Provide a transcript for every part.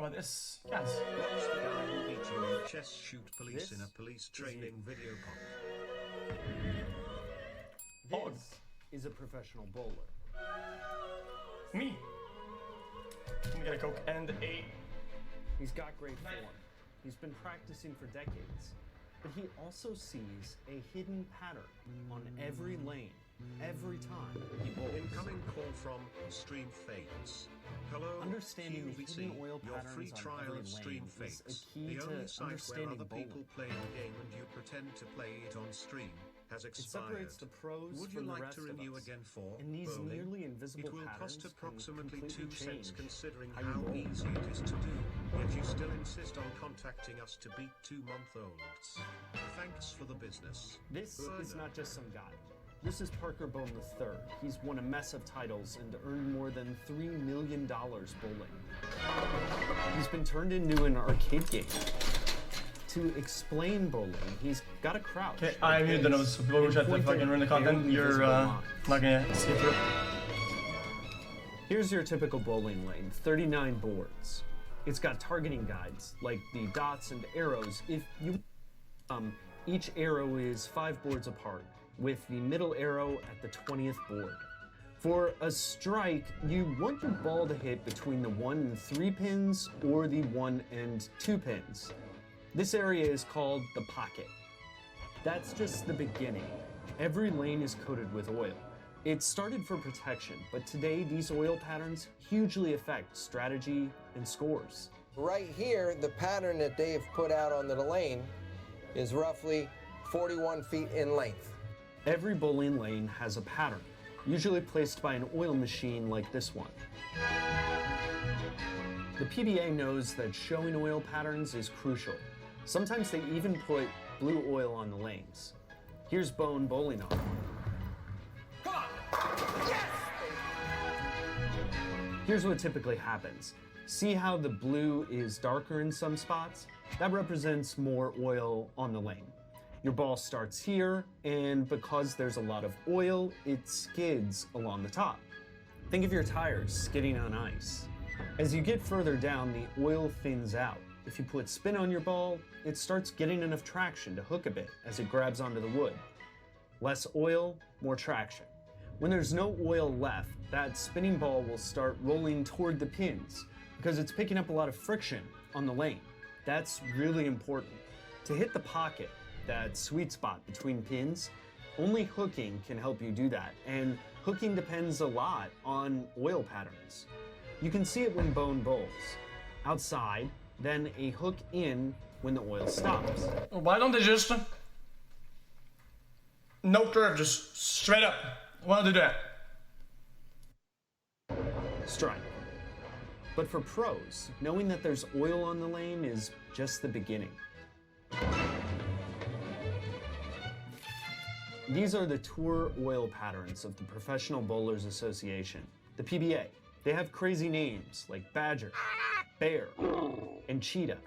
about this, guys. Watch the guy who beat you in chess shoot police in a police training video pod. This is a professional bowler. Me. Let me get a Coke and a... He's got great form. He's been practicing for decades. But he also sees a hidden pattern on every lane, every time he bowls. Incoming call from Stream Fakes. Hello, Understanding the QVC, hidden oil your patterns free on trial every of Stream lane is Fakes, a key the to only site where understanding other people bowling. play the game and you pretend to play it on stream, has It expired. separates the pros Would you from the like rest to renew of us. again for And these bowling? nearly invisible It will patterns cost approximately can 2 completely cents change considering how you how bowl. easy it is to do, yet you still insist on contacting us to beat 2-month-olds. Thanks for the business. This is not just some guy. This is Parker Bone III. He's won a mess of titles and earned more than $3 million bowling. He's been turned into an arcade game. To explain bowling, he's got a crouch. Okay, I mute the notes so people who try to fucking ruin the content, you're not gonna see through it. Here's your typical bowling lane, 39 boards. It's got targeting guides, like the dots and arrows. If you each arrow is 5 boards apart, with the middle arrow at the 20th board. For a strike, you want your ball to hit between the 1 and 3 pins or the 1 and 2 pins. This area is called the pocket. That's just the beginning. Every lane is coated with oil. It started for protection, but today these oil patterns hugely affect strategy and scores. Right here, the pattern that they have put out on the lane is roughly 41 feet in length. Every bowling lane has a pattern, usually placed by an oil machine like this one. The PBA knows that showing oil patterns is crucial. Sometimes they even put blue oil on the lanes. Here's Bone bowling on. Come on! Yes! Here's what typically happens. See how the blue is darker in some spots? That represents more oil on the lane. Your ball starts here, and because there's a lot of oil, it skids along the top. Think of your tires skidding on ice. As you get further down, the oil thins out. If you put spin on your ball, it starts getting enough traction to hook a bit as it grabs onto the wood. Less oil, more traction. When there's no oil left, that spinning ball will start rolling toward the pins because it's picking up a lot of friction on the lane. That's really important. To hit the pocket, that sweet spot between pins, only hooking can help you do that, and hooking depends a lot on oil patterns. You can see it when Bone bowls. Outside, then a hook in when the oil stops. Why don't they just... No curve, just straight up. Why don't they do that? Strike. But for pros, knowing that there's oil on the lane is just the beginning. These are the tour oil patterns of the Professional Bowlers Association, the PBA. They have crazy names like Badger, Bear, and Cheetah,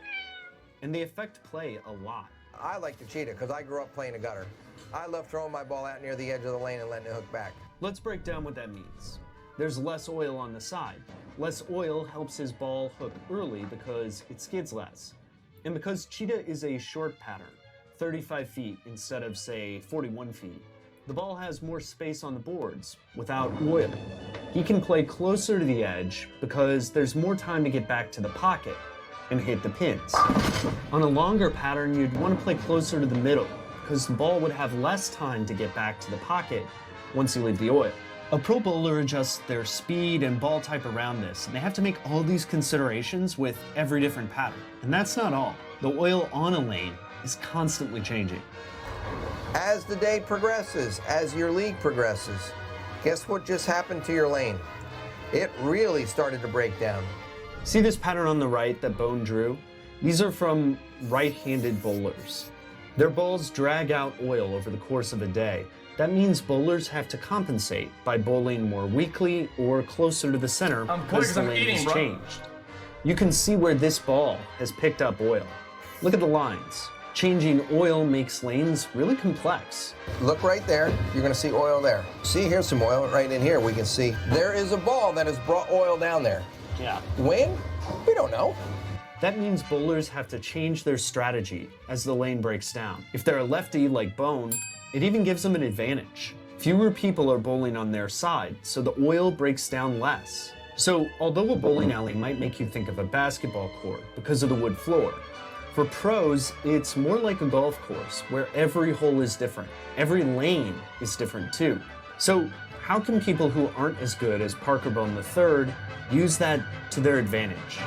and they affect play a lot. I like the cheetah because I grew up playing a gutter. I love throwing my ball out near the edge of the lane and letting it hook back. Let's break down what that means. There's less oil on the side. Less oil helps his ball hook early because it skids less. And because Cheetah is a short pattern, 35 feet instead of, say, 41 feet, the ball has more space on the boards without oil. He can play closer to the edge because there's more time to get back to the pocket and hit the pins. On a longer pattern, you'd want to play closer to the middle because the ball would have less time to get back to the pocket once you leave the oil. A pro bowler adjusts their speed and ball type around this, and they have to make all these considerations with every different pattern. And that's not all. The oil on a lane is constantly changing. As the day progresses, as your league progresses, guess what just happened to your lane? It really started to break down. See this pattern on the right that Bone drew? These are from right-handed bowlers. Their balls drag out oil over the course of a day. That means bowlers have to compensate by bowling more weakly or closer to the center because the lane has changed. You can see where this ball has picked up oil. Look at the lines. Changing oil makes lanes really complex. Look right there, you're gonna see oil there. See, here's some oil right in here, we can see. There is a ball that has brought oil down there. Yeah. When? We don't know. That means bowlers have to change their strategy as the lane breaks down. If they're a lefty like Bone, it even gives them an advantage. Fewer people are bowling on their side, so the oil breaks down less. So, although a bowling alley might make you think of a basketball court because of the wood floor, for pros, it's more like a golf course where every hole is different. Every lane is different too. So, how can people who aren't as good as Parker Bone III use that to their advantage?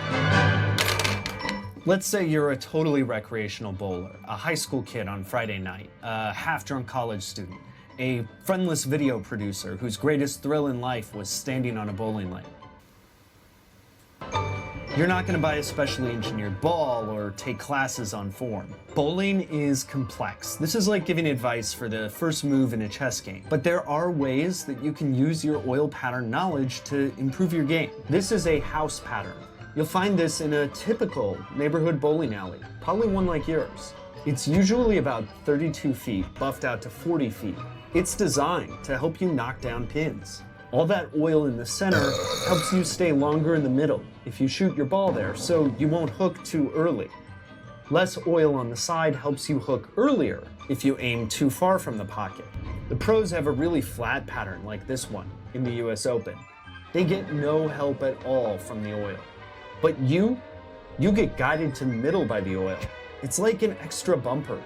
Let's say you're a totally recreational bowler, a high school kid on Friday night, a half-drunk college student, a friendless video producer whose greatest thrill in life was standing on a bowling lane. You're not going to buy a specially engineered ball or take classes on form. Bowling is complex. This is like giving advice for the first move in a chess game. But there are ways that you can use your oil pattern knowledge to improve your game. This is a house pattern. You'll find this in a typical neighborhood bowling alley, probably one like yours. It's usually about 32 feet, buffed out to 40 feet. It's designed to help you knock down pins. All that oil in the center helps you stay longer in the middle if you shoot your ball there, so you won't hook too early. Less oil on the side helps you hook earlier if you aim too far from the pocket. The pros have a really flat pattern like this one in the US Open. They get no help at all from the oil. But you get guided to middle by the oil. It's like an extra bumper.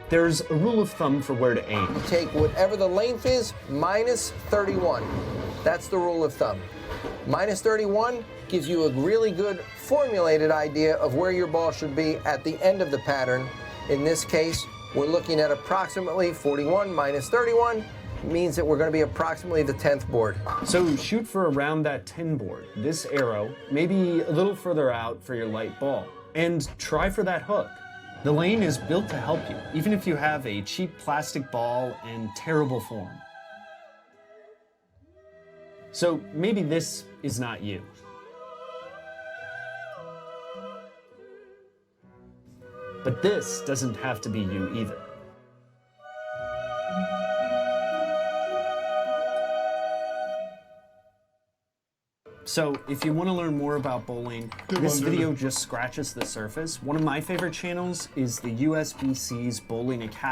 There's a rule of thumb for where to aim. Take whatever the length is minus 31. That's the rule of thumb. Minus 31 gives you a really good formulated idea of where your ball should be at the end of the pattern. In this case, we're looking at approximately 41 minus 31 means that we're going to be approximately the 10th board. So shoot for around that 10 board, this arrow, maybe a little further out for your light ball, and try for that hook. The lane is built to help you, even if you have a cheap plastic ball and terrible form. So maybe this is not you. But this doesn't have to be you either. So if you want to learn more about bowling, this video just scratches the surface. One of my favorite channels is the USBC's Bowling Academy.